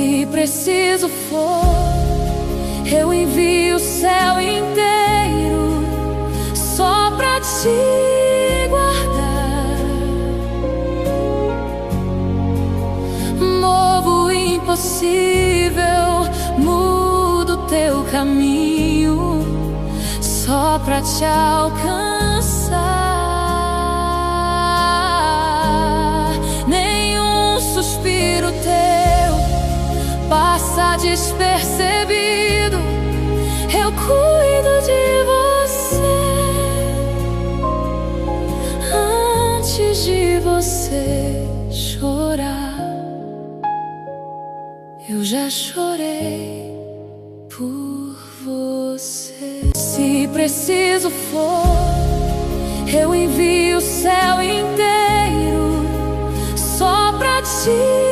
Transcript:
Se preciso for, eu envio o céu inteiro só pra te guardar. Movo o impossível, mudo teu caminho só pra te alcançar. Nenhum suspiro teu passa despercebido. Eu cuido de você antes de você chorar. Eu já chorei por você. Se preciso for, eu envio o céu inteiro só pra te